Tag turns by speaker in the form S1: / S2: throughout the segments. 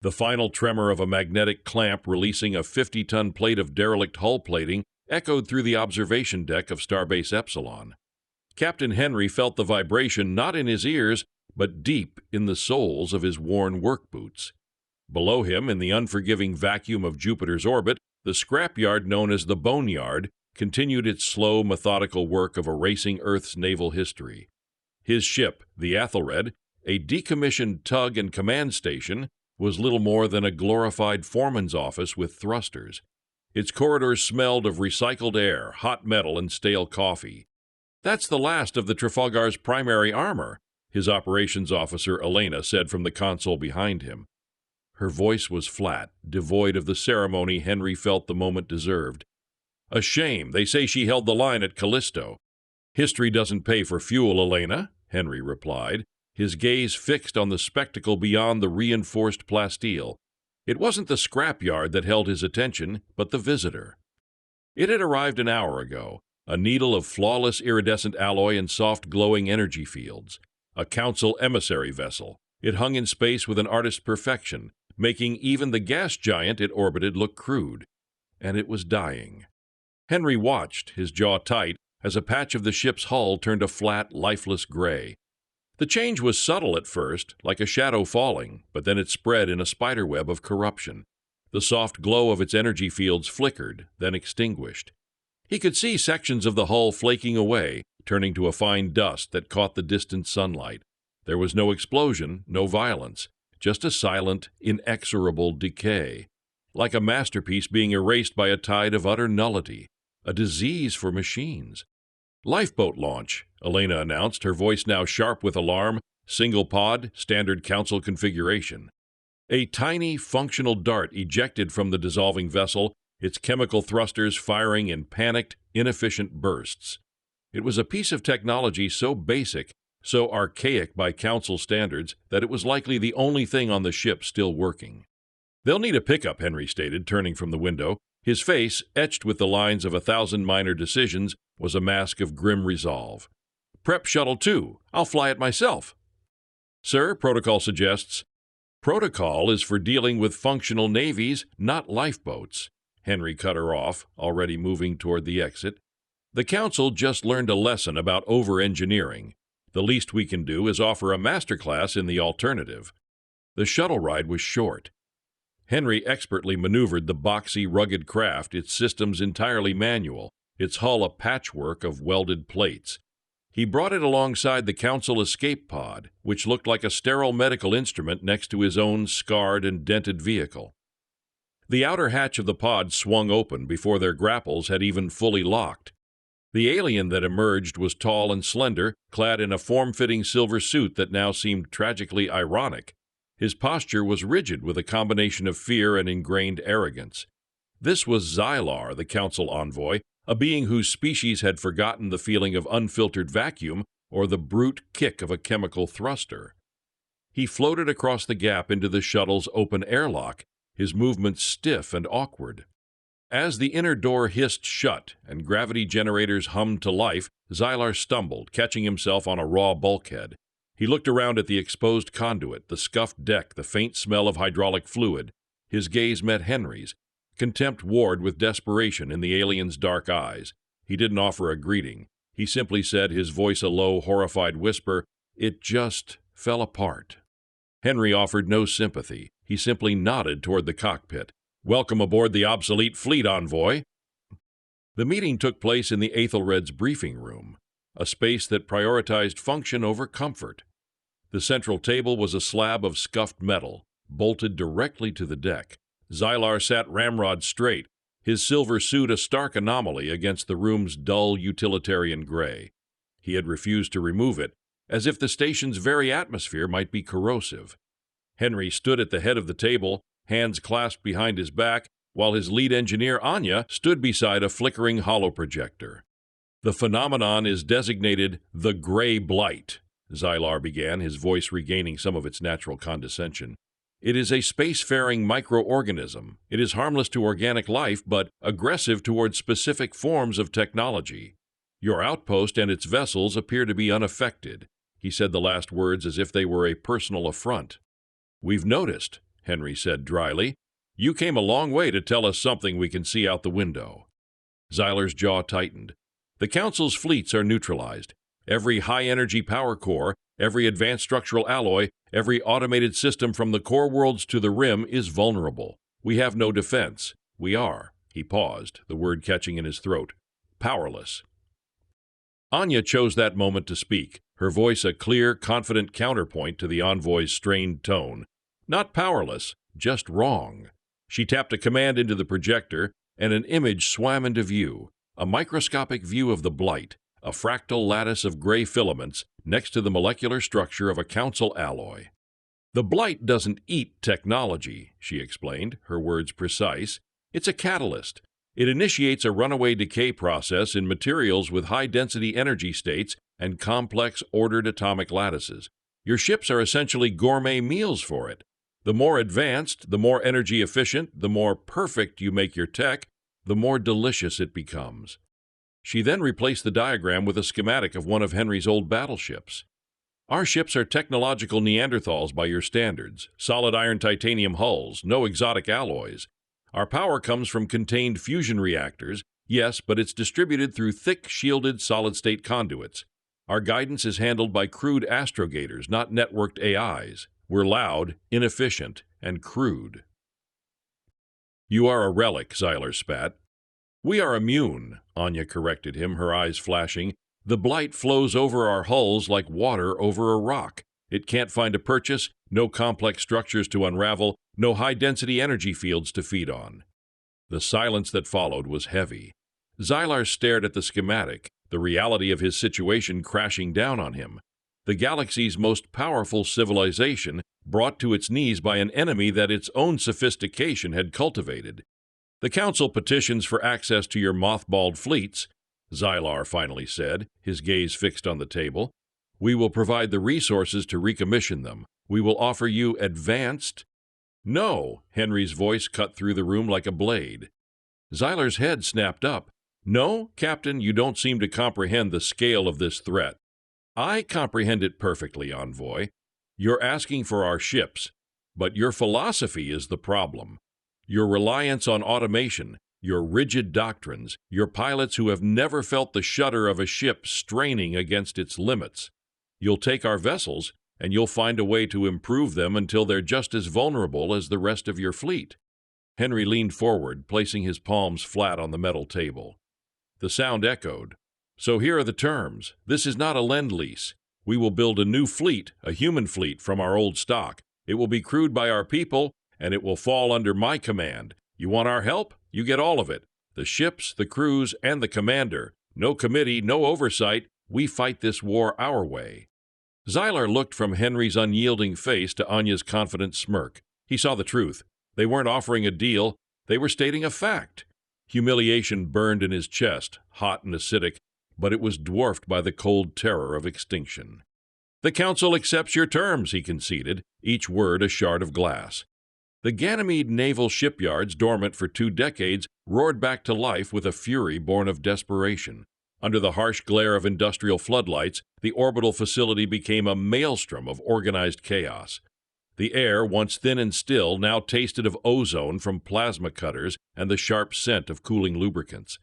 S1: The final tremor of a magnetic clamp releasing a 50-ton plate of derelict hull plating echoed through the observation deck of Starbase Epsilon. Captain Henry felt the vibration not in his ears, but deep in the soles of his worn work boots. Below him, in the unforgiving vacuum of Jupiter's orbit, the scrapyard known as the Boneyard continued its slow, methodical work of erasing Earth's naval history. His ship, the Athelred, a decommissioned tug and command station, was little more than a glorified foreman's office with thrusters. Its corridors smelled of recycled air, hot metal, and stale coffee. "That's the last of the Trafalgar's primary armor," his operations officer Elena said from the console behind him. Her voice was flat, devoid of the ceremony Henry felt the moment deserved. "A shame. They say she held the line at Callisto." "History doesn't pay for fuel, Elena," Henry replied, his gaze fixed on the spectacle beyond the reinforced plasteel. It wasn't the scrapyard that held his attention, but the visitor. It had arrived an hour ago, a needle of flawless iridescent alloy and soft glowing energy fields. A Council emissary vessel, it hung in space with an artist's perfection, making even the gas giant it orbited look crude. And it was dying. Henry watched, his jaw tight, as a patch of the ship's hull turned a flat, lifeless gray. The change was subtle at first, like a shadow falling, but then it spread in a spiderweb of corruption. The soft glow of its energy fields flickered, then extinguished. He could see sections of the hull flaking away, turning to a fine dust that caught the distant sunlight. There was no explosion, no violence, just a silent, inexorable decay, like a masterpiece being erased by a tide of utter nullity, a disease for machines. "Lifeboat launch," Elena announced, her voice now sharp with alarm. "Single pod, standard Council configuration." A tiny, functional dart ejected from the dissolving vessel, its chemical thrusters firing in panicked, inefficient bursts. It was a piece of technology so basic, so archaic by Council standards, that it was likely the only thing on the ship still working. "They'll need a pickup," Henry stated, turning from the window. His face, etched with the lines of 1,000 minor decisions, was a mask of grim resolve. "Prep Shuttle 2. I'll fly it myself." "Sir, protocol suggests—" "Protocol is for dealing with functional navies, not lifeboats." Henry cut her off, already moving toward the exit. "The Council just learned a lesson about over-engineering. The least we can do is offer a masterclass in the alternative." The shuttle ride was short. Henry expertly maneuvered the boxy, rugged craft, its systems entirely manual, its hull a patchwork of welded plates. He brought it alongside the Council escape pod, which looked like a sterile medical instrument next to his own scarred and dented vehicle. The outer hatch of the pod swung open before their grapples had even fully locked. The alien that emerged was tall and slender, clad in a form-fitting silver suit that now seemed tragically ironic. His posture was rigid with a combination of fear and ingrained arrogance. This was Xylar, the Council envoy, a being whose species had forgotten the feeling of unfiltered vacuum or the brute kick of a chemical thruster. He floated across the gap into the shuttle's open airlock, his movements stiff and awkward. As the inner door hissed shut and gravity generators hummed to life, Xylar stumbled, catching himself on a raw bulkhead. He looked around at the exposed conduit, the scuffed deck, the faint smell of hydraulic fluid. His gaze met Henry's. Contempt warred with desperation in the alien's dark eyes. He didn't offer a greeting. He simply said, his voice a low, horrified whisper, "It just fell apart." Henry offered no sympathy. He simply nodded toward the cockpit. "Welcome aboard the obsolete fleet, envoy." The meeting took place in the Aethelred's briefing room, a space that prioritized function over comfort. The central table was a slab of scuffed metal, bolted directly to the deck. Xylar sat ramrod straight, his silver suit a stark anomaly against the room's dull utilitarian gray. He had refused to remove it, as if the station's very atmosphere might be corrosive. Henry stood at the head of the table, hands clasped behind his back, while his lead engineer, Anya, stood beside a flickering holoprojector. "The phenomenon is designated the Grey Blight," Xylar began, his voice regaining some of its natural condescension. "It is a spacefaring microorganism. It is harmless to organic life, but aggressive toward specific forms of technology. Your outpost and its vessels appear to be unaffected." He said the last words as if they were a personal affront. "We've noticed," Henry said dryly. "You came a long way to tell us something we can see out the window." Zylar's jaw tightened. "The Council's fleets are neutralized. Every high-energy power core, every advanced structural alloy, every automated system from the core worlds to the rim is vulnerable. We have no defense. We are," he paused, the word catching in his throat, "powerless." Anya chose that moment to speak, her voice a clear, confident counterpoint to the envoy's strained tone. Not powerless, just wrong. She tapped a command into the projector, and an image swam into view, a microscopic view of the Blight, a fractal lattice of gray filaments next to the molecular structure of a Council alloy. "The Blight doesn't eat technology," she explained, her words precise. "It's a catalyst. It initiates a runaway decay process in materials with high-density energy states and complex, ordered atomic lattices. Your ships are essentially gourmet meals for it. The more advanced, the more energy efficient, the more perfect you make your tech, the more delicious it becomes." She then replaced the diagram with a schematic of one of Henry's old battleships. "Our ships are technological Neanderthals by your standards, solid iron titanium hulls, no exotic alloys. Our power comes from contained fusion reactors, yes, but it's distributed through thick, shielded, solid-state conduits. Our guidance is handled by crude astrogators, not networked AIs. We're loud, inefficient, and crude." "You are a relic," Zylar spat. "We are immune," Anya corrected him, her eyes flashing. "The Blight flows over our hulls like water over a rock. It can't find a purchase, no complex structures to unravel, no high-density energy fields to feed on." The silence that followed was heavy. Zylar stared at the schematic, the reality of his situation crashing down on him. The galaxy's most powerful civilization, brought to its knees by an enemy that its own sophistication had cultivated. "The Council petitions for access to your mothballed fleets," Zylar finally said, his gaze fixed on the table. "We will provide the resources to recommission them. We will offer you advanced—" "No!" Henry's voice cut through the room like a blade. Zylar's head snapped up. "No, Captain, you don't seem to comprehend the scale of this threat." "I comprehend it perfectly, Envoy. You're asking for our ships, but your philosophy is the problem. Your reliance on automation, your rigid doctrines, your pilots who have never felt the shudder of a ship straining against its limits. You'll take our vessels, and you'll find a way to improve them until they're just as vulnerable as the rest of your fleet." Henry leaned forward, placing his palms flat on the metal table. The sound echoed. "So here are the terms. This is not a lend-lease. We will build a new fleet, a human fleet, from our old stock. It will be crewed by our people, and it will fall under my command. You want our help? You get all of it. The ships, the crews, and the commander. No committee, no oversight. We fight this war our way." Zylar looked from Henry's unyielding face to Anya's confident smirk. He saw the truth. They weren't offering a deal. They were stating a fact. Humiliation burned in his chest, hot and acidic, but it was dwarfed by the cold terror of extinction. "The Council accepts your terms," he conceded, each word a shard of glass. The Ganymede naval shipyards, dormant for 2 decades, roared back to life with a fury born of desperation. Under the harsh glare of industrial floodlights, the orbital facility became a maelstrom of organized chaos. The air, once thin and still, now tasted of ozone from plasma cutters and the sharp scent of cooling lubricants.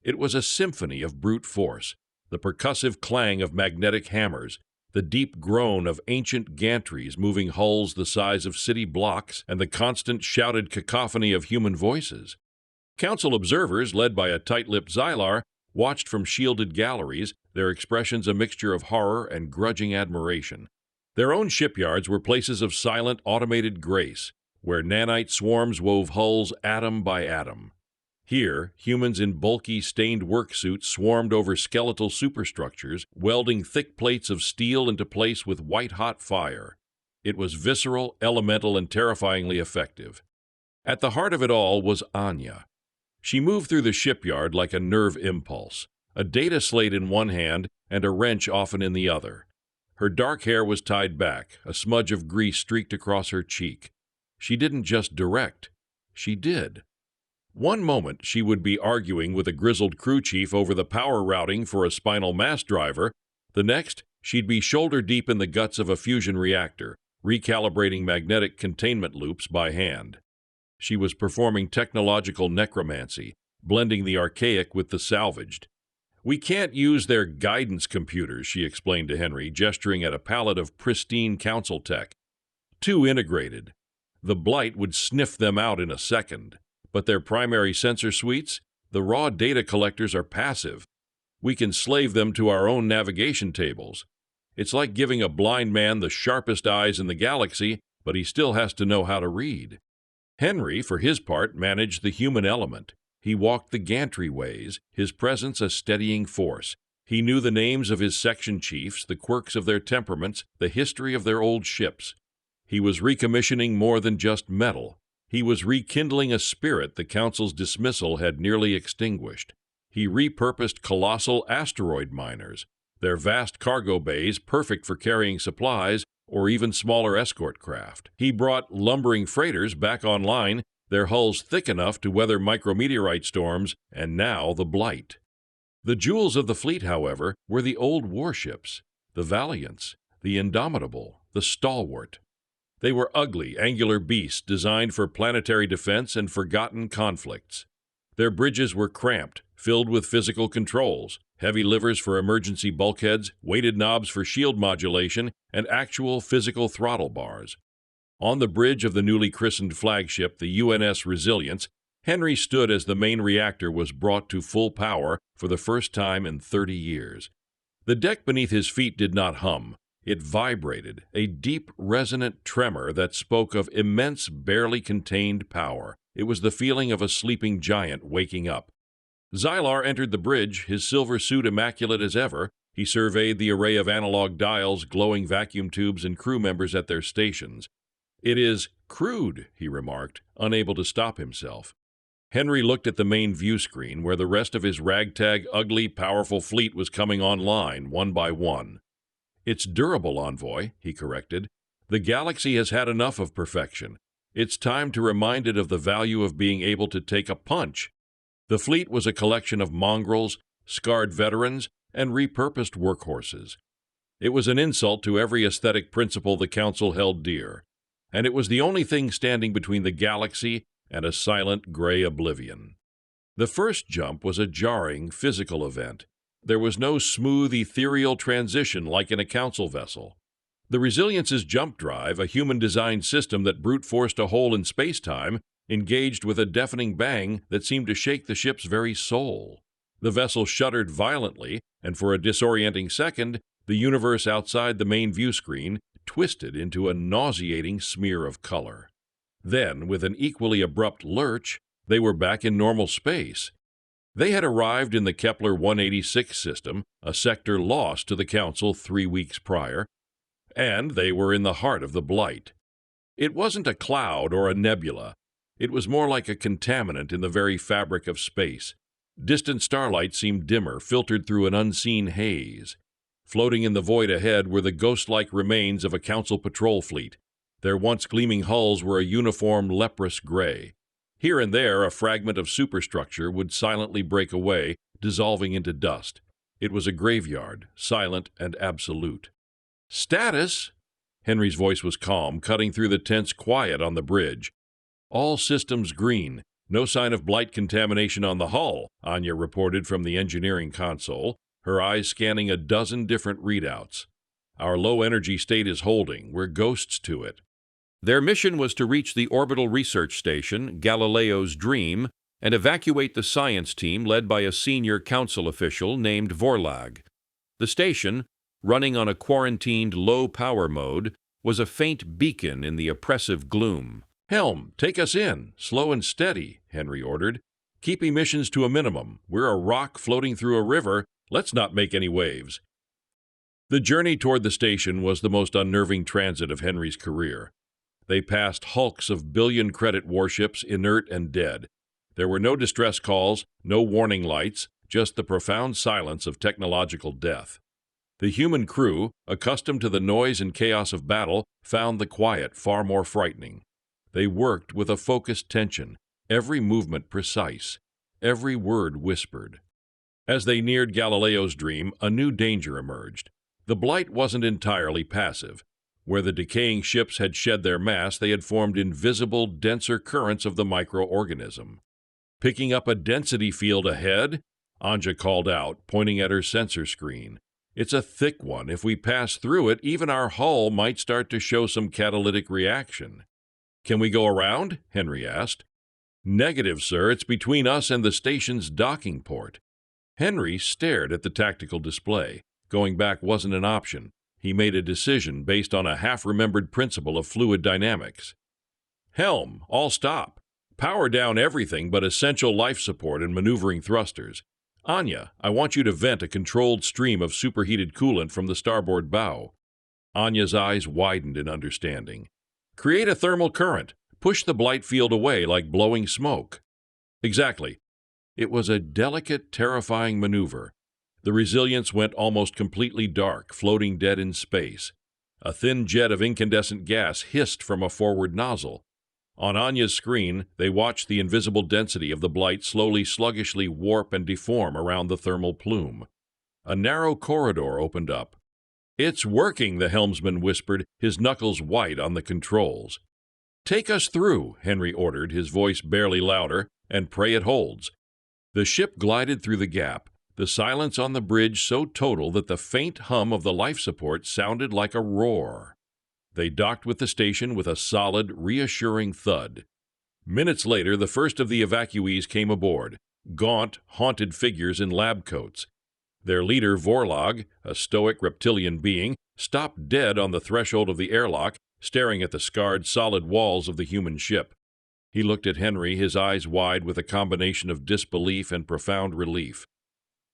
S1: It was a symphony of brute force, the percussive clang of magnetic hammers, the deep groan of ancient gantries moving hulls the size of city blocks, and the constant shouted cacophony of human voices. Council observers, led by a tight-lipped Zylar, watched from shielded galleries, their expressions a mixture of horror and grudging admiration. Their own shipyards were places of silent, automated grace, where nanite swarms wove hulls atom by atom. Here, humans in bulky, stained work-suits swarmed over skeletal superstructures, welding thick plates of steel into place with white-hot fire. It was visceral, elemental, and terrifyingly effective. At the heart of it all was Anya. She moved through the shipyard like a nerve impulse, a data slate in one hand and a wrench often in the other. Her dark hair was tied back, a smudge of grease streaked across her cheek. She didn't just direct, she did. One moment she would be arguing with a grizzled crew chief over the power routing for a spinal mass driver. The next, she'd be shoulder-deep in the guts of a fusion reactor, recalibrating magnetic containment loops by hand. She was performing technological necromancy, blending the archaic with the salvaged. "We can't use their guidance computers," she explained to Henry, gesturing at a pallet of pristine council tech. "Too integrated. The Blight would sniff them out in a second. But their primary sensor suites, the raw data collectors, are passive. We can slave them to our own navigation tables. It's like giving a blind man the sharpest eyes in the galaxy, but he still has to know how to read." Henry, for his part, managed the human element. He walked the gantry ways, his presence a steadying force. He knew the names of his section chiefs, the quirks of their temperaments, the history of their old ships. He was recommissioning more than just metal. He was rekindling a spirit the Council's dismissal had nearly extinguished. He repurposed colossal asteroid miners, their vast cargo bays perfect for carrying supplies or even smaller escort craft. He brought lumbering freighters back online, their hulls thick enough to weather micrometeorite storms, and now the Blight. The jewels of the fleet, however, were the old warships, the Valiants, the Indomitable, the Stalwart. They were ugly, angular beasts designed for planetary defense and forgotten conflicts. Their bridges were cramped, filled with physical controls, heavy levers for emergency bulkheads, weighted knobs for shield modulation, and actual physical throttle bars. On the bridge of the newly christened flagship, the UNS Resilience, Henry stood as the main reactor was brought to full power for the first time in 30 years. The deck beneath his feet did not hum. It vibrated, a deep, resonant tremor that spoke of immense, barely contained power. It was the feeling of a sleeping giant waking up. Xylar entered the bridge, his silver suit immaculate as ever. He surveyed the array of analog dials, glowing vacuum tubes, and crew members at their stations. "It is crude," he remarked, unable to stop himself. Henry looked at the main view screen, where the rest of his ragtag, ugly, powerful fleet was coming online, one by one. "It's durable, Envoy," he corrected. "The galaxy has had enough of perfection. It's time to remind it of the value of being able to take a punch." The fleet was a collection of mongrels, scarred veterans, and repurposed workhorses. It was an insult to every aesthetic principle the Council held dear, and it was the only thing standing between the galaxy and a silent gray oblivion. The first jump was a jarring, physical event. There was no smooth, ethereal transition like in a Council vessel. The Resilience's jump drive, a human-designed system that brute-forced a hole in space-time, engaged with a deafening bang that seemed to shake the ship's very soul. The vessel shuddered violently, and for a disorienting second, the universe outside the main view screen twisted into a nauseating smear of color. Then, with an equally abrupt lurch, they were back in normal space. They had arrived in the Kepler 186 system, a sector lost to the Council 3 weeks prior, and they were in the heart of the Blight. It wasn't a cloud or a nebula. It was more like a contaminant in the very fabric of space. Distant starlight seemed dimmer, filtered through an unseen haze. Floating in the void ahead were the ghost-like remains of a Council patrol fleet. Their once gleaming hulls were a uniform leprous gray. Here and there, a fragment of superstructure would silently break away, dissolving into dust. It was a graveyard, silent and absolute. "Status?" Henry's voice was calm, cutting through the tense quiet on the bridge. "All systems green. No sign of Blight contamination on the hull," Anya reported from the engineering console, her eyes scanning a dozen different readouts. "Our low-energy state is holding. We're ghosts to it." Their mission was to reach the orbital research station, Galileo's Dream, and evacuate the science team led by a senior Council official named Vorlag. The station, running on a quarantined low-power mode, was a faint beacon in the oppressive gloom. "Helm, take us in, slow and steady," Henry ordered. "Keep emissions to a minimum. We're a rock floating through a river. Let's not make any waves." The journey toward the station was the most unnerving transit of Henry's career. They passed hulks of billion-credit warships, inert and dead. There were no distress calls, no warning lights, just the profound silence of technological death. The human crew, accustomed to the noise and chaos of battle, found the quiet far more frightening. They worked with a focused tension, every movement precise, every word whispered. As they neared Galileo's Dream, a new danger emerged. The Blight wasn't entirely passive. Where the decaying ships had shed their mass, they had formed invisible, denser currents of the microorganism. Picking up a density field ahead? Anya called out, pointing at her sensor screen. It's a thick one. If we pass through it, even our hull might start to show some catalytic reaction. Can we go around? Henry asked. Negative, sir. It's between us and the station's docking port. Henry stared at the tactical display. Going back wasn't an option. He made a decision based on a half-remembered principle of fluid dynamics. Helm, all stop. Power down everything but essential life support and maneuvering thrusters. Anya, I want you to vent a controlled stream of superheated coolant from the starboard bow. Anya's eyes widened in understanding. Create a thermal current. Push the blight field away like blowing smoke. Exactly. It was a delicate, terrifying maneuver. The Resilience went almost completely dark, floating dead in space. A thin jet of incandescent gas hissed from a forward nozzle. On Anya's screen, they watched the invisible density of the blight sluggishly warp and deform around the thermal plume. A narrow corridor opened up. It's working, the helmsman whispered, his knuckles white on the controls. Take us through, Henry ordered, his voice barely louder, and pray it holds. The ship glided through the gap, the silence on the bridge so total that the faint hum of the life support sounded like a roar. They docked with the station with a solid, reassuring thud. Minutes later, the first of the evacuees came aboard, gaunt, haunted figures in lab coats. Their leader, Vorlog, a stoic reptilian being, stopped dead on the threshold of the airlock, staring at the scarred, solid walls of the human ship. He looked at Henry, his eyes wide with a combination of disbelief and profound relief.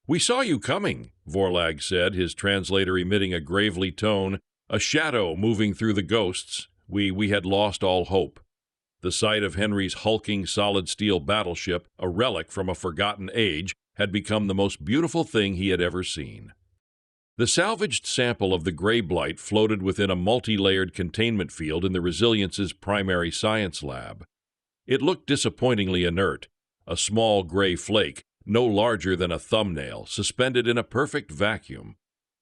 S1: "We saw you coming," Vorlag said, his translator emitting a gravely tone, a shadow moving through the ghosts. We had lost all hope. The sight of Henry's hulking solid steel battleship, a relic from a forgotten age, had become the most beautiful thing he had ever seen. The salvaged sample of the Grey Blight floated within a multi-layered containment field in the Resilience's primary science lab. It looked disappointingly inert, a small gray flake, no larger than a thumbnail, suspended in a perfect vacuum.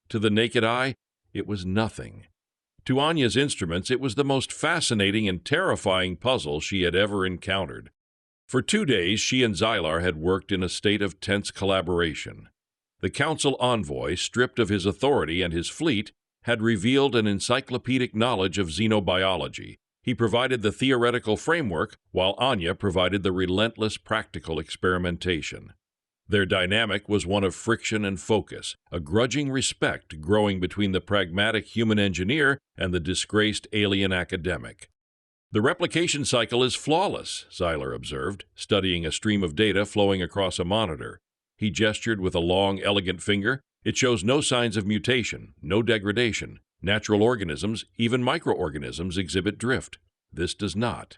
S1: To the naked eye, it was nothing. To Anya's instruments, it was the most fascinating and terrifying puzzle she had ever encountered. For 2 days, she and Xylar had worked in a state of tense collaboration. The Council envoy, stripped of his authority and his fleet, had revealed an encyclopedic knowledge of xenobiology. He provided the theoretical framework, while Anya provided the relentless practical experimentation. Their dynamic was one of friction and focus, a grudging respect growing between the pragmatic human engineer and the disgraced alien academic. The replication cycle is flawless, Xylar observed, studying a stream of data flowing across a monitor. He gestured with a long, elegant finger. It shows no signs of mutation, no degradation. Natural organisms, even microorganisms, exhibit drift. This does not.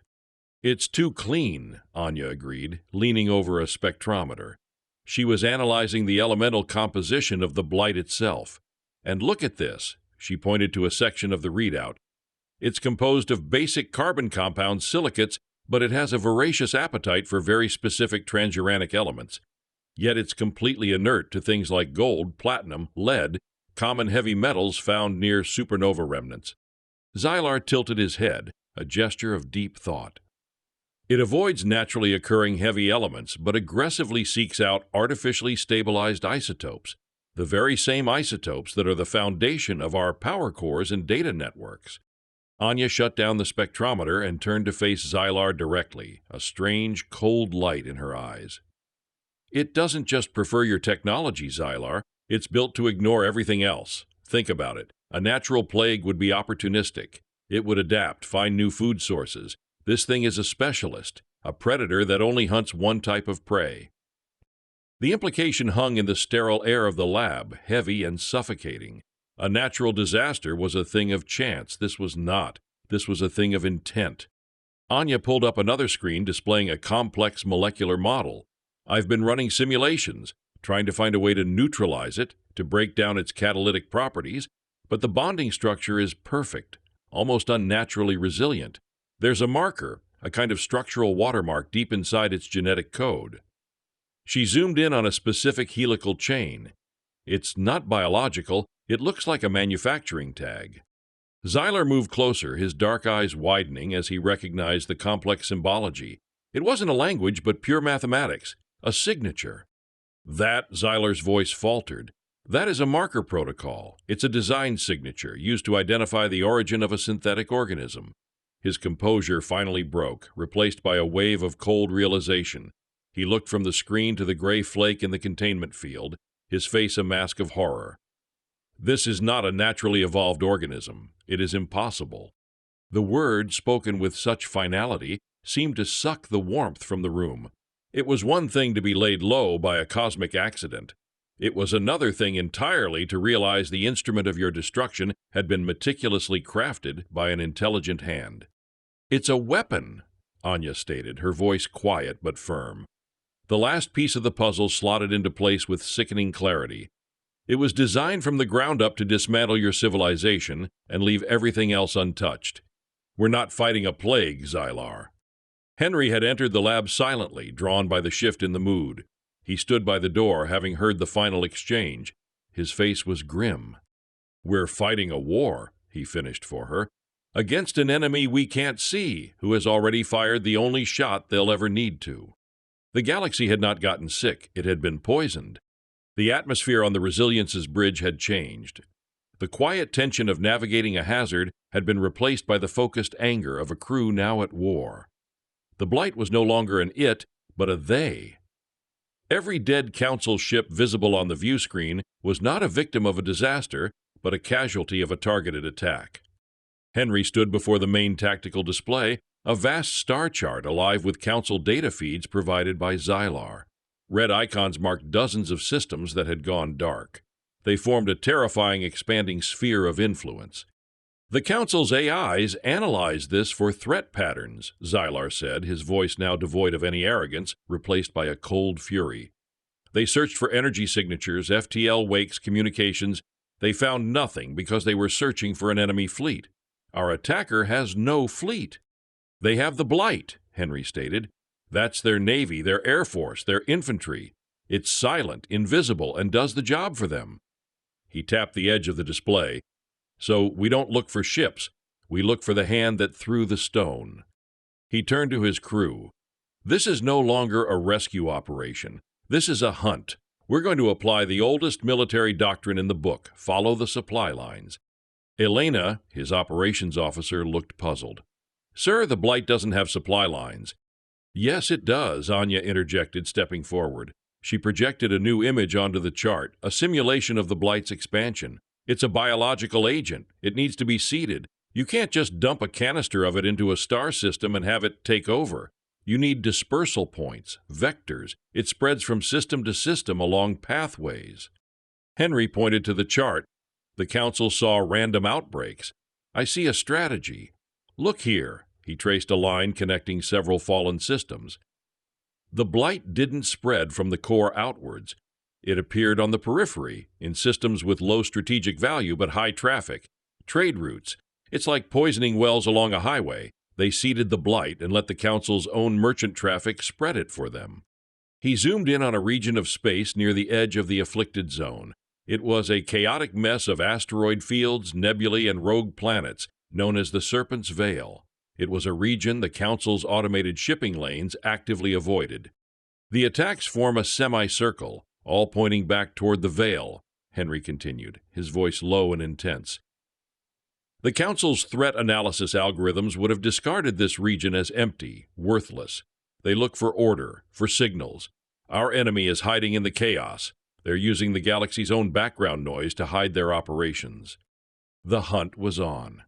S1: It's too clean, Anya agreed, leaning over a spectrometer. She was analyzing the elemental composition of the blight itself. And look at this, she pointed to a section of the readout. It's composed of basic carbon compound silicates, but it has a voracious appetite for very specific transuranic elements. Yet it's completely inert to things like gold, platinum, lead, common heavy metals found near supernova remnants. Xylar tilted his head, a gesture of deep thought. It avoids naturally occurring heavy elements, but aggressively seeks out artificially stabilized isotopes, the very same isotopes that are the foundation of our power cores and data networks. Anya shut down the spectrometer and turned to face Xylar directly, a strange, cold light in her eyes. It doesn't just prefer your technology, Xylar. It's built to ignore everything else. Think about it. A natural plague would be opportunistic. It would adapt, find new food sources. This thing is a specialist, a predator that only hunts one type of prey. The implication hung in the sterile air of the lab, heavy and suffocating. A natural disaster was a thing of chance. This was not. This was a thing of intent. Anya pulled up another screen displaying a complex molecular model. I've been running simulations, trying to find a way to neutralize it, to break down its catalytic properties, but the bonding structure is perfect, almost unnaturally resilient. There's a marker, a kind of structural watermark deep inside its genetic code. She zoomed in on a specific helical chain. It's not biological, it looks like a manufacturing tag. Xylar moved closer, his dark eyes widening as he recognized the complex symbology. It wasn't a language, but pure mathematics, a signature. That, Xylar's voice faltered. That is a marker protocol. It's a design signature used to identify the origin of a synthetic organism. His composure finally broke, replaced by a wave of cold realization. He looked from the screen to the gray flake in the containment field, his face a mask of horror. This is not a naturally evolved organism. It is impossible. The word, spoken with such finality, seemed to suck the warmth from the room. It was one thing to be laid low by a cosmic accident. It was another thing entirely to realize the instrument of your destruction had been meticulously crafted by an intelligent hand. "It's a weapon," Anya stated, her voice quiet but firm. The last piece of the puzzle slotted into place with sickening clarity. It was designed from the ground up to dismantle your civilization and leave everything else untouched. We're not fighting a plague, Xylar. Henry had entered the lab silently, drawn by the shift in the mood. He stood by the door, having heard the final exchange. His face was grim. "We're fighting a war," he finished for her, "against an enemy we can't see, who has already fired the only shot they'll ever need to." The galaxy had not gotten sick. It had been poisoned. The atmosphere on the Resilience's bridge had changed. The quiet tension of navigating a hazard had been replaced by the focused anger of a crew now at war. The Blight was no longer an it, but a they. Every dead Council ship visible on the view screen was not a victim of a disaster, but a casualty of a targeted attack. Henry stood before the main tactical display, a vast star chart alive with Council data feeds provided by Xylar. Red icons marked dozens of systems that had gone dark. They formed a terrifying expanding sphere of influence. "The Council's AIs analyzed this for threat patterns," Xylar said, his voice now devoid of any arrogance, replaced by a cold fury. "They searched for energy signatures, FTL wakes, communications. They found nothing because they were searching for an enemy fleet. Our attacker has no fleet." "They have the Blight," Henry stated. "That's their navy, their air force, their infantry. It's silent, invisible, and does the job for them." He tapped the edge of the display. "So we don't look for ships. We look for the hand that threw the stone." He turned to his crew. "This is no longer a rescue operation. This is a hunt. We're going to apply the oldest military doctrine in the book, follow the supply lines." Elena, his operations officer, looked puzzled. "Sir, the Blight doesn't have supply lines." "Yes, it does," Anya interjected, stepping forward. She projected a new image onto the chart, a simulation of the Blight's expansion. "It's a biological agent. It needs to be seeded. You can't just dump a canister of it into a star system and have it take over. You need dispersal points, vectors. It spreads from system to system along pathways." Henry pointed to the chart. "The Council saw random outbreaks. I see a strategy. Look here." He traced a line connecting several fallen systems. The Blight didn't spread from the core outwards. It appeared on the periphery, in systems with low strategic value but high traffic. Trade routes. It's like poisoning wells along a highway. They seeded the Blight and let the Council's own merchant traffic spread it for them. He zoomed in on a region of space near the edge of the afflicted zone. It was a chaotic mess of asteroid fields, nebulae, and rogue planets, known as the Serpent's Veil. It was a region the Council's automated shipping lanes actively avoided. "The attacks form a semicircle, all pointing back toward the Veil," Henry continued, his voice low and intense. "The Council's threat analysis algorithms would have discarded this region as empty, worthless. They look for order, for signals. Our enemy is hiding in the chaos. They're using the galaxy's own background noise to hide their operations." The hunt was on.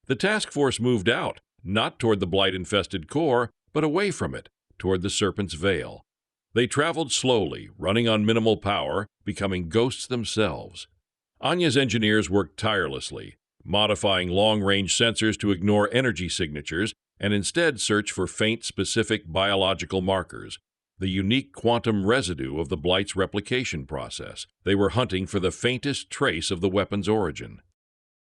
S1: The task force moved out, not toward the Blight-infested core, but away from it, toward the Serpent's Veil. They traveled slowly, running on minimal power, becoming ghosts themselves. Anya's engineers worked tirelessly, modifying long-range sensors to ignore energy signatures and instead search for faint, specific biological markers, the unique quantum residue of the Blight's replication process. They were hunting for the faintest trace of the weapon's origin.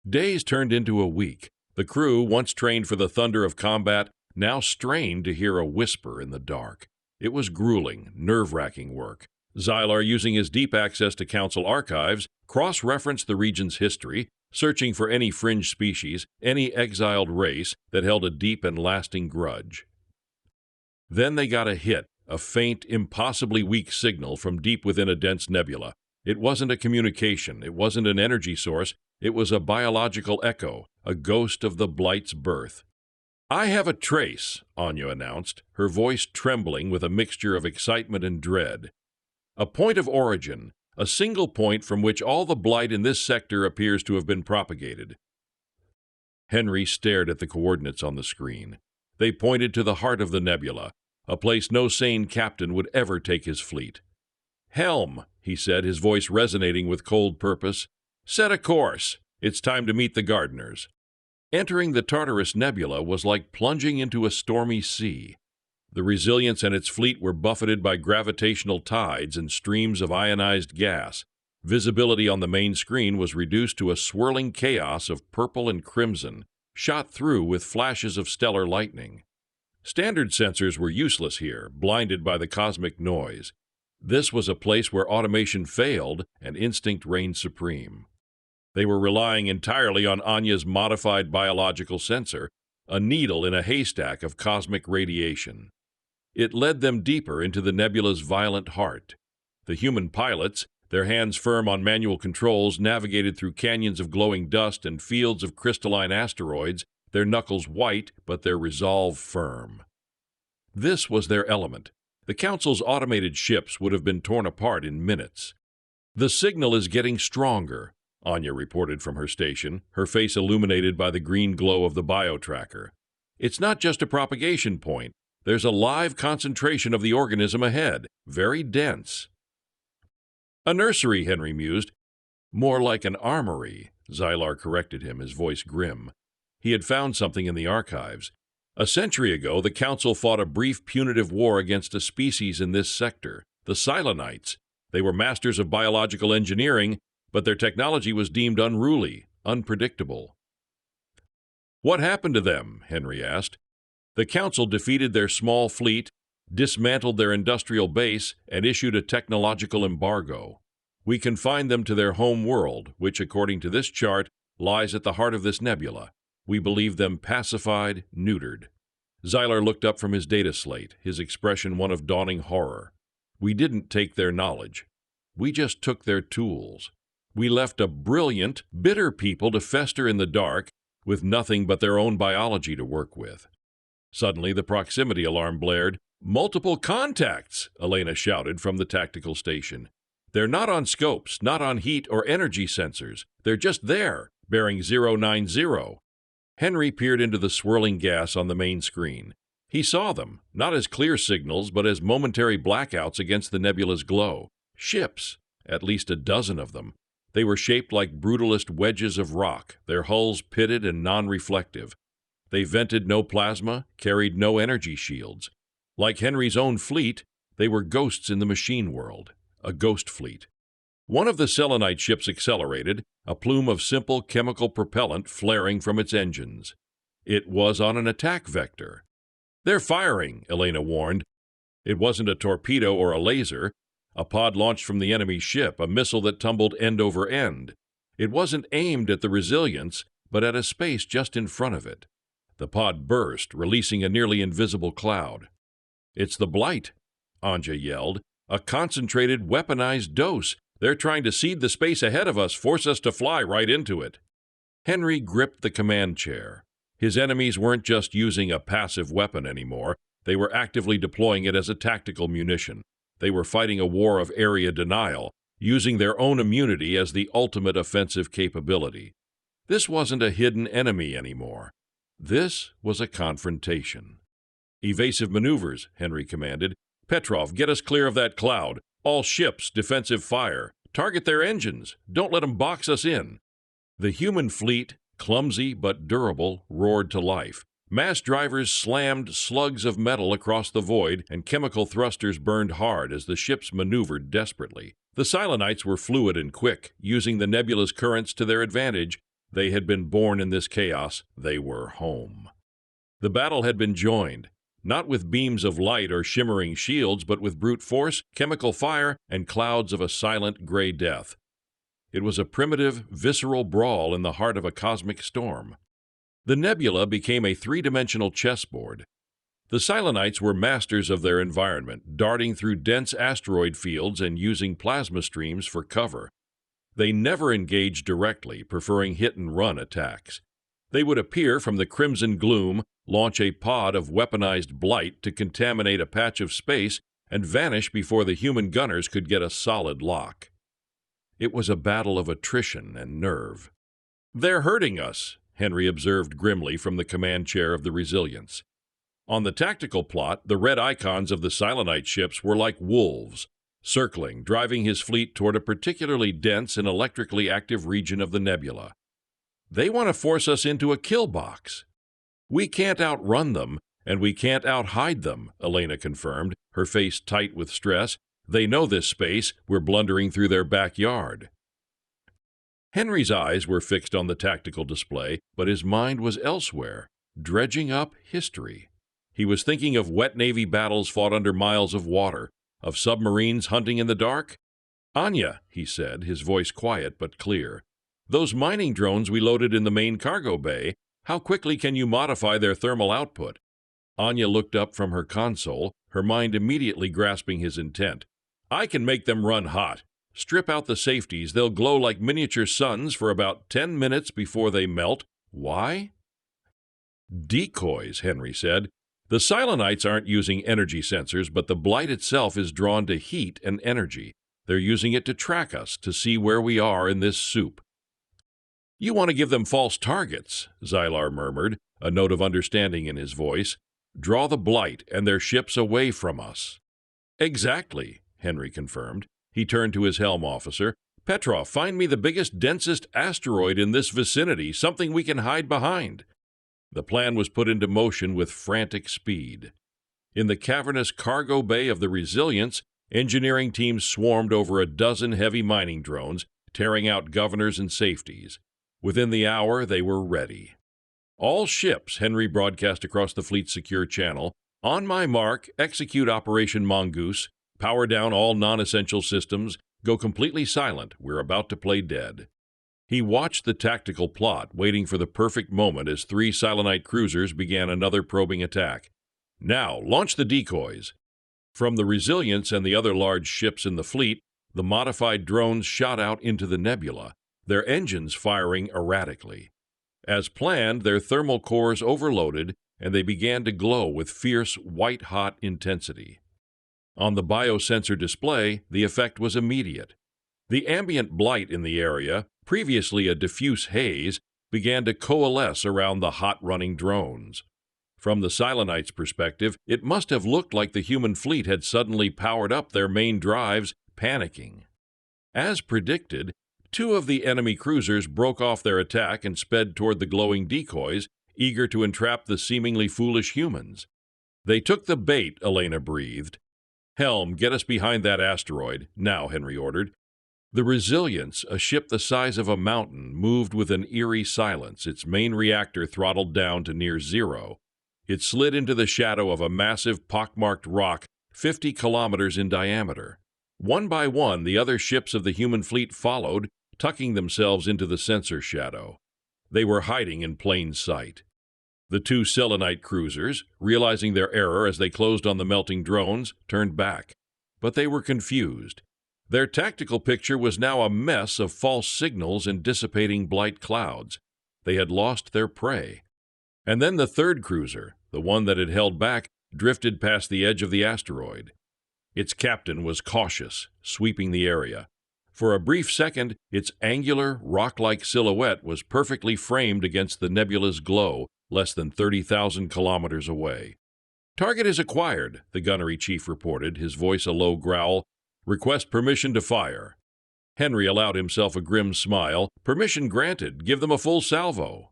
S1: Days turned into a week. The crew, once trained for the thunder of combat, now strained to hear a whisper in the dark. It was grueling, nerve-wracking work. Xylar, using his deep access to Council archives, cross-referenced the region's history, searching for any fringe species, any exiled race that held a deep and lasting grudge. Then they got a hit, a faint, impossibly weak signal from deep within a dense nebula. It wasn't a communication, it wasn't an energy source, it was a biological echo, a ghost of the Blight's birth. "I have a trace," Anya announced, her voice trembling with a mixture of excitement and dread. "A point of origin, a single point from which all the Blight in this sector appears to have been propagated." Henry stared at the coordinates on the screen. They pointed to the heart of the nebula, a place no sane captain would ever take his fleet. "Helm," he said, his voice resonating with cold purpose. "Set a course. It's time to meet the gardeners." Entering the Tartarus Nebula was like plunging into a stormy sea. The Resilience and its fleet were buffeted by gravitational tides and streams of ionized gas. Visibility on the main screen was reduced to a swirling chaos of purple and crimson, shot through with flashes of stellar lightning. Standard sensors were useless here, blinded by the cosmic noise. This was a place where automation failed and instinct reigned supreme. They were relying entirely on Anya's modified biological sensor, a needle in a haystack of cosmic radiation. It led them deeper into the nebula's violent heart. The human pilots, their hands firm on manual controls, navigated through canyons of glowing dust and fields of crystalline asteroids, their knuckles white but their resolve firm. This was their element. The Council's automated ships would have been torn apart in minutes. "The signal is getting stronger," Anya reported from her station, her face illuminated by the green glow of the bio-tracker. "It's not just a propagation point. There's a live concentration of the organism ahead, very dense." "A nursery," Henry mused. "More like an armory," Xylar corrected him, his voice grim. He had found something in the archives. A century ago, the Council fought a brief punitive war against a species in this sector, the Sylanites. They were masters of biological engineering, but their technology was deemed unruly, unpredictable. "What happened to them?" Henry asked. "The Council defeated their small fleet, dismantled their industrial base, and issued a technological embargo. We confined them to their home world, which, according to this chart, lies at the heart of this nebula. We believe them pacified, neutered." Xylar looked up from his data slate, his expression one of dawning horror. "We didn't take their knowledge. We just took their tools. We left a brilliant, bitter people to fester in the dark, with nothing but their own biology to work with." Suddenly, the proximity alarm blared. "Multiple contacts!" Elena shouted from the tactical station. "They're not on scopes, not on heat or energy sensors. They're just there, bearing 090. Henry peered into the swirling gas on the main screen. He saw them, not as clear signals, but as momentary blackouts against the nebula's glow. Ships, at least a dozen of them. They were shaped like brutalist wedges of rock, their hulls pitted and non-reflective. They vented no plasma, carried no energy shields. Like Henry's own fleet, they were ghosts in the machine world, a ghost fleet. One of the Sylанite ships accelerated, a plume of simple chemical propellant flaring from its engines. It was on an attack vector. "They're firing," Elena warned. It wasn't a torpedo or a laser. A pod launched from the enemy ship, a missile that tumbled end over end. It wasn't aimed at the Resilience, but at a space just in front of it. The pod burst, releasing a nearly invisible cloud. "It's the Blight," Anya yelled. "A concentrated, weaponized dose. They're trying to seed the space ahead of us, force us to fly right into it." Henry gripped the command chair. His enemies weren't just using a passive weapon anymore. They were actively deploying it as a tactical munition. They were fighting a war of area denial, using their own immunity as the ultimate offensive capability. This wasn't a hidden enemy anymore. This was a confrontation. "Evasive maneuvers," Henry commanded. "Petrov, get us clear of that cloud. All ships, defensive fire. Target their engines. Don't let them box us in." The human fleet, clumsy but durable, roared to life. Mass drivers slammed slugs of metal across the void, and chemical thrusters burned hard as the ships maneuvered desperately. The Sylanites were fluid and quick, using the nebula's currents to their advantage. They had been born in this chaos. They were home. The battle had been joined, not with beams of light or shimmering shields, but with brute force, chemical fire, and clouds of a silent gray death. It was a primitive, visceral brawl in the heart of a cosmic storm. The nebula became a three-dimensional chessboard. The Sylanites were masters of their environment, darting through dense asteroid fields and using plasma streams for cover. They never engaged directly, preferring hit-and-run attacks. They would appear from the crimson gloom, launch a pod of weaponized blight to contaminate a patch of space, and vanish before the human gunners could get a solid lock. It was a battle of attrition and nerve. "They're hurting us," Henry observed grimly from the command chair of the Resilience. On the tactical plot, the red icons of the Sylonite ships were like wolves, circling, driving his fleet toward a particularly dense and electrically active region of the nebula. "They want to force us into a kill box." "We can't outrun them, and we can't outhide them," Elena confirmed, her face tight with stress. "They know this space. We're blundering through their backyard." Henry's eyes were fixed on the tactical display, but his mind was elsewhere, dredging up history. He was thinking of wet Navy battles fought under miles of water, of submarines hunting in the dark. "Anya," he said, his voice quiet but clear, "those mining drones we loaded in the main cargo bay, how quickly can you modify their thermal output?" Anya looked up from her console, her mind immediately grasping his intent. "I can make them run hot. Strip out the safeties, they'll glow like miniature suns for about 10 minutes before they melt. Why?" "Decoys," Henry said. "The Sylanites aren't using energy sensors, but the blight itself is drawn to heat and energy. They're using it to track us, to see where we are in this soup." "You want to give them false targets," Xylar murmured, a note of understanding in his voice. "Draw the blight and their ships away from us." "Exactly," Henry confirmed. He turned to his helm officer. "Petrov, find me the biggest, densest asteroid in this vicinity, something we can hide behind." The plan was put into motion with frantic speed. In the cavernous cargo bay of the Resilience, engineering teams swarmed over a dozen heavy mining drones, tearing out governors and safeties. Within the hour, they were ready. "All ships," Henry broadcast across the fleet's secure channel, "on my mark, execute Operation Mongoose, power down all non-essential systems, go completely silent, we're about to play dead." He watched the tactical plot, waiting for the perfect moment as 3 Sylonite cruisers began another probing attack. "Now, launch the decoys." From the Resilience and the other large ships in the fleet, the modified drones shot out into the nebula, their engines firing erratically. As planned, their thermal cores overloaded, and they began to glow with fierce, white-hot intensity. On the biosensor display, the effect was immediate. The ambient blight in the area, previously a diffuse haze, began to coalesce around the hot-running drones. From the Sylanites' perspective, it must have looked like the human fleet had suddenly powered up their main drives, panicking. As predicted, 2 of the enemy cruisers broke off their attack and sped toward the glowing decoys, eager to entrap the seemingly foolish humans. "They took the bait," Elena breathed. "Helm, get us behind that asteroid, now," Henry ordered. The Resilience, a ship the size of a mountain, moved with an eerie silence, its main reactor throttled down to near zero. It slid into the shadow of a massive, pockmarked rock 50 kilometers in diameter. One by one, the other ships of the human fleet followed, tucking themselves into the sensor shadow. They were hiding in plain sight. The 2 Sylonite cruisers, realizing their error as they closed on the melting drones, turned back. But they were confused. Their tactical picture was now a mess of false signals and dissipating blight clouds. They had lost their prey. And then the 3rd cruiser, the one that had held back, drifted past the edge of the asteroid. Its captain was cautious, sweeping the area. For a brief second, its angular, rock-like silhouette was perfectly framed against the nebula's glow, less than 30,000 kilometers away. "Target is acquired," the gunnery chief reported, his voice a low growl. "Request permission to fire." Henry allowed himself a grim smile. "Permission granted. Give them a full salvo."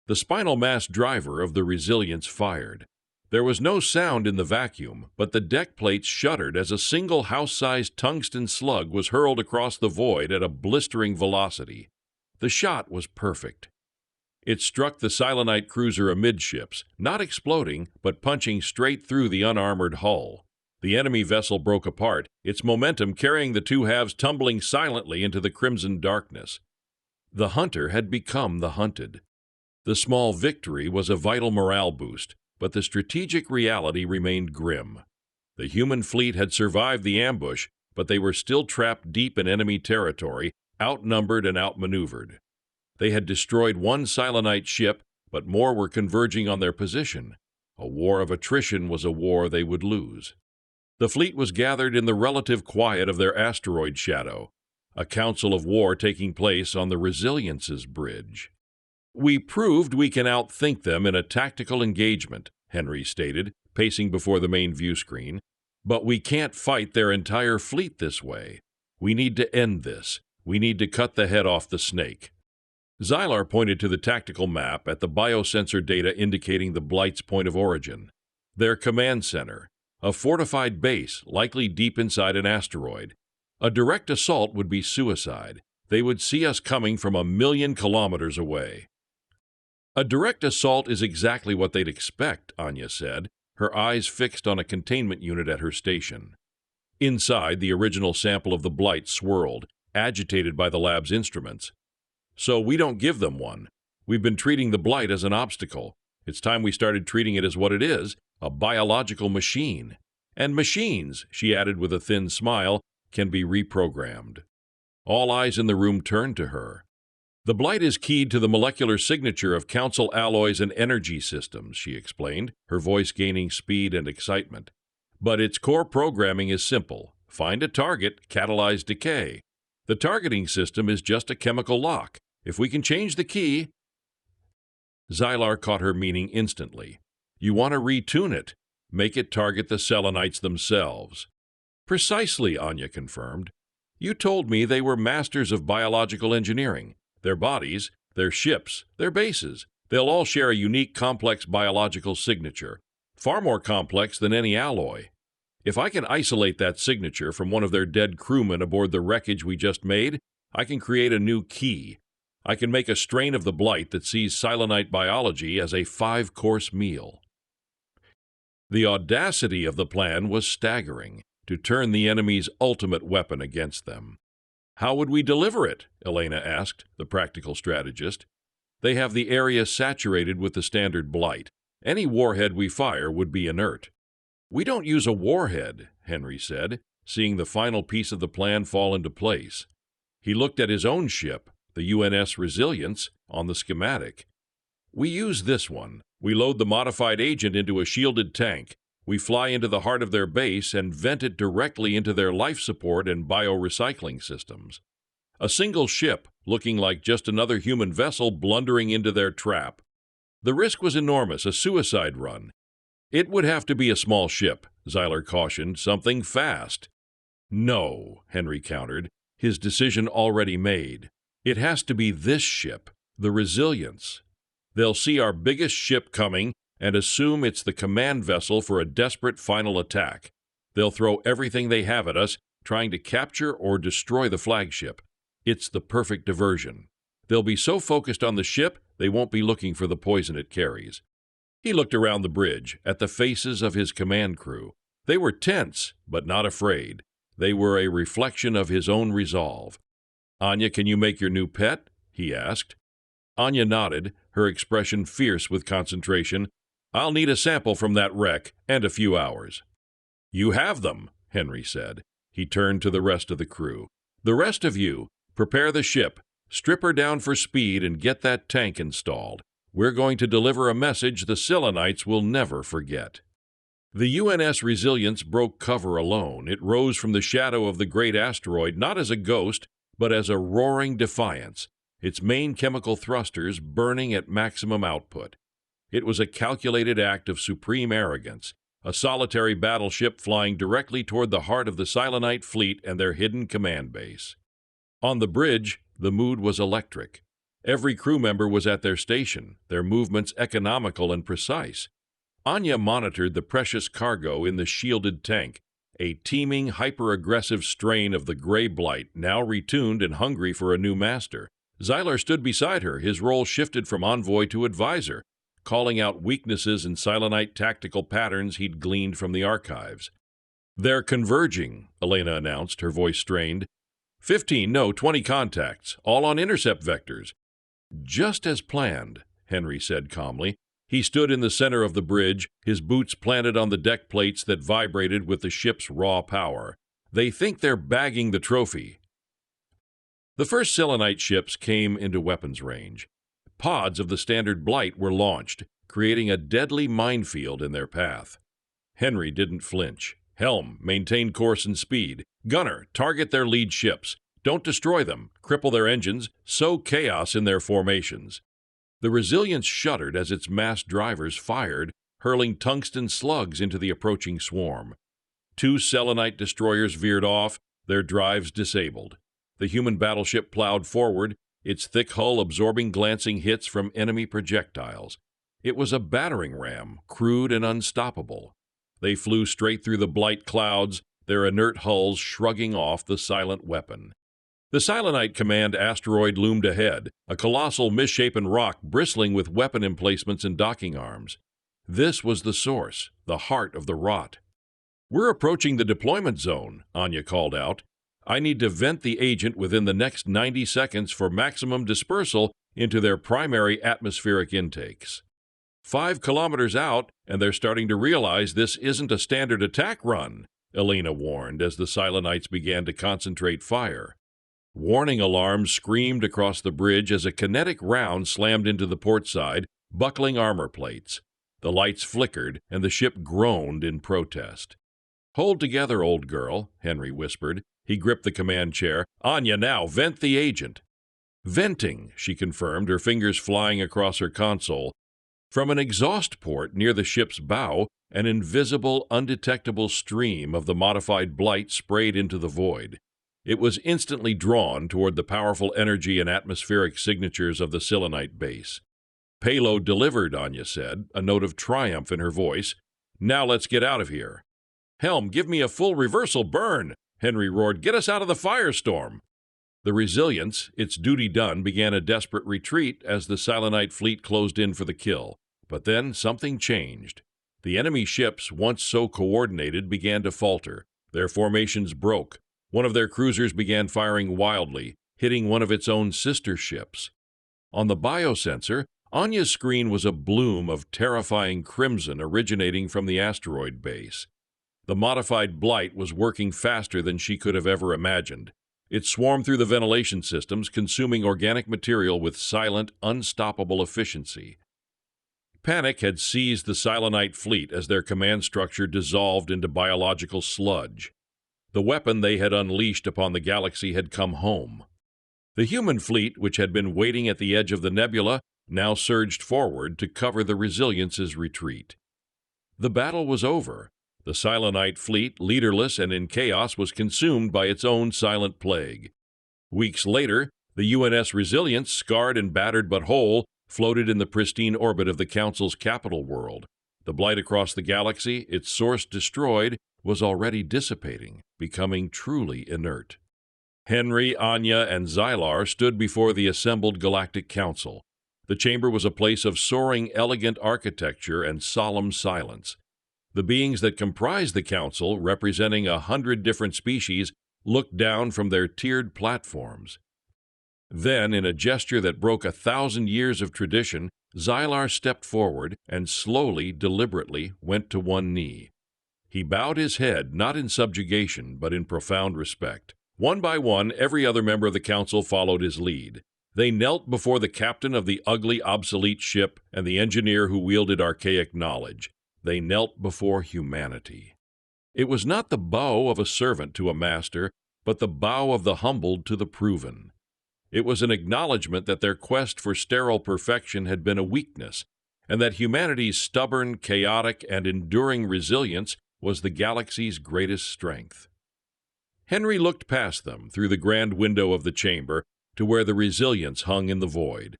S1: The spinal mass driver of the Resilience fired. There was no sound in the vacuum, but the deck plates shuddered as a single house-sized tungsten slug was hurled across the void at a blistering velocity. The shot was perfect. It struck the Sylonite cruiser amidships, not exploding, but punching straight through the unarmored hull. The enemy vessel broke apart, its momentum carrying the two halves tumbling silently into the crimson darkness. The hunter had become the hunted. The small victory was a vital morale boost, but the strategic reality remained grim. The human fleet had survived the ambush, but they were still trapped deep in enemy territory, outnumbered and outmaneuvered. They had destroyed one Sylonite ship, but more were converging on their position. A war of attrition was a war they would lose. The fleet was gathered in the relative quiet of their asteroid shadow, a council of war taking place on the Resilience's bridge. "We proved we can outthink them in a tactical engagement," Henry stated, pacing before the main view screen. "But we can't fight their entire fleet this way. We need to end this. We need to cut the head off the snake." Xylar pointed to the tactical map at the biosensor data indicating the Blight's point of origin. Their command center, a fortified base likely deep inside an asteroid. A direct assault would be suicide. They would see us coming from 1,000,000 kilometers away. "A direct assault is exactly what they'd expect," Anya said, her eyes fixed on a containment unit at her station. Inside, the original sample of the Blight swirled, agitated by the lab's instruments. "So we don't give them one. We've been treating the Blight as an obstacle. It's time we started treating it as what it is, a biological machine. And machines," she added with a thin smile, "can be reprogrammed." All eyes in the room turned to her. "The Blight is keyed to the molecular signature of Council alloys and energy systems," she explained, her voice gaining speed and excitement. "But its core programming is simple. Find a target, catalyze decay. The targeting system is just a chemical lock. If we can change the key—" Xylar caught her meaning instantly. "You want to retune it. Make it target the Sylanites themselves." "Precisely," Anya confirmed. "You told me they were masters of biological engineering. Their bodies, their ships, their bases, they'll all share a unique complex biological signature, far more complex than any alloy. If I can isolate that signature from one of their dead crewmen aboard the wreckage we just made, I can create a new key. I can make a strain of the Blight that sees Sylonite biology as a 5-course meal." The audacity of the plan was staggering, to turn the enemy's ultimate weapon against them. "How would we deliver it?" Elena asked, the practical strategist. "They have the area saturated with the standard Blight. Any warhead we fire would be inert." "We don't use a warhead," Henry said, seeing the final piece of the plan fall into place. He looked at his own ship, the UNS Resilience, on the schematic. "We use this one. We load the modified agent into a shielded tank. We fly into the heart of their base and vent it directly into their life support and biorecycling systems. A single ship, looking like just another human vessel blundering into their trap. The risk was enormous, a suicide run. It would have to be a small ship," Xylar cautioned, "something fast." "No," Henry countered, his decision already made. "It has to be this ship, the Resilience. They'll see our biggest ship coming and assume it's the command vessel for a desperate final attack. They'll throw everything they have at us, trying to capture or destroy the flagship. It's the perfect diversion. They'll be so focused on the ship, they won't be looking for the poison it carries." He looked around the bridge, at the faces of his command crew. They were tense, but not afraid. They were a reflection of his own resolve. "Anya, can you make your new pet?" he asked. Anya nodded, her expression fierce with concentration. "I'll need a sample from that wreck, and a few hours." "You have them," Henry said. He turned to the rest of the crew. "The rest of you, prepare the ship, strip her down for speed, and get that tank installed. We're going to deliver a message the Sylanites will never forget." The UNS Resilience broke cover alone. It rose from the shadow of the great asteroid not as a ghost, but as a roaring defiance, its main chemical thrusters burning at maximum output. It was a calculated act of supreme arrogance, a solitary battleship flying directly toward the heart of the Sylonite fleet and their hidden command base. On the bridge, the mood was electric. Every crew member was at their station, their movements economical and precise. Anya monitored the precious cargo in the shielded tank, a teeming, hyper-aggressive strain of the Grey Blight, now retuned and hungry for a new master. Xylar stood beside her, his role shifted from envoy to advisor, calling out weaknesses in Sylonite tactical patterns he'd gleaned from the archives. "They're converging," Elena announced, her voice strained. 15, no, 20 contacts, all on intercept vectors. "Just as planned," Henry said calmly. He stood in the center of the bridge, his boots planted on the deck plates that vibrated with the ship's raw power. "They think they're bagging the trophy." The first Sylанite ships came into weapons range. Pods of the standard Blight were launched, creating a deadly minefield in their path. Henry didn't flinch. "Helm, maintain course and speed. Gunner, target their lead ships. Don't destroy them, cripple their engines, sow chaos in their formations." The Resilience shuddered as its massed drivers fired, hurling tungsten slugs into the approaching swarm. 2 Sylанite destroyers veered off, their drives disabled. The human battleship plowed forward, its thick hull absorbing glancing hits from enemy projectiles. It was a battering ram, crude and unstoppable. They flew straight through the Blight clouds, their inert hulls shrugging off the silent weapon. The Sylанite command asteroid loomed ahead, a colossal misshapen rock bristling with weapon emplacements and docking arms. This was the source, the heart of the rot. "We're approaching the deployment zone," Anya called out. "I need to vent the agent within the next 90 seconds for maximum dispersal into their primary atmospheric intakes." 5 kilometers out, and they're starting to realize this isn't a standard attack run," Elena warned as the Sylanites began to concentrate fire. Warning alarms screamed across the bridge as a kinetic round slammed into the port side, buckling armor plates. The lights flickered, and the ship groaned in protest. "Hold together, old girl," Henry whispered. He gripped the command chair. "Anya, now, vent the agent." "Venting," she confirmed, her fingers flying across her console. From an exhaust port near the ship's bow, an invisible, undetectable stream of the modified Blight sprayed into the void. It was instantly drawn toward the powerful energy and atmospheric signatures of the Sylанite base. "Payload delivered," Anya said, a note of triumph in her voice. "Now let's get out of here." "Helm, give me a full reversal burn!" Henry roared. "Get us out of the firestorm!" The Resilience, its duty done, began a desperate retreat as the Sylанite fleet closed in for the kill. But then something changed. The enemy ships, once so coordinated, began to falter. Their formations broke. One of their cruisers began firing wildly, hitting one of its own sister ships. On the biosensor, Anya's screen was a bloom of terrifying crimson originating from the asteroid base. The modified Blight was working faster than she could have ever imagined. It swarmed through the ventilation systems, consuming organic material with silent, unstoppable efficiency. Panic had seized the Sylанite fleet as their command structure dissolved into biological sludge. The weapon they had unleashed upon the galaxy had come home. The human fleet, which had been waiting at the edge of the nebula, now surged forward to cover the Resilience's retreat. The battle was over. The Sylанite fleet, leaderless and in chaos, was consumed by its own silent plague. Weeks later, the UNS Resilience, scarred and battered but whole, floated in the pristine orbit of the Council's capital world. The Blight across the galaxy, its source destroyed, was already dissipating, becoming truly inert. Henry, Anya, and Xylar stood before the assembled Galactic Council. The chamber was a place of soaring, elegant architecture and solemn silence. The beings that comprised the council, representing 100 different species, looked down from their tiered platforms. Then, in a gesture that broke 1,000 years of tradition, Xylar stepped forward and slowly, deliberately, went to one knee. He bowed his head, not in subjugation, but in profound respect. One by one, every other member of the council followed his lead. They knelt before the captain of the ugly, obsolete ship and the engineer who wielded archaic knowledge. They knelt before humanity. It was not the bow of a servant to a master, but the bow of the humbled to the proven. It was an acknowledgment that their quest for sterile perfection had been a weakness, and that humanity's stubborn, chaotic, and enduring resilience was the galaxy's greatest strength. Henry looked past them through the grand window of the chamber to where the Resilience hung in the void.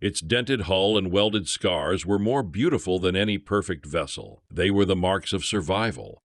S1: Its dented hull and welded scars were more beautiful than any perfect vessel. They were the marks of survival.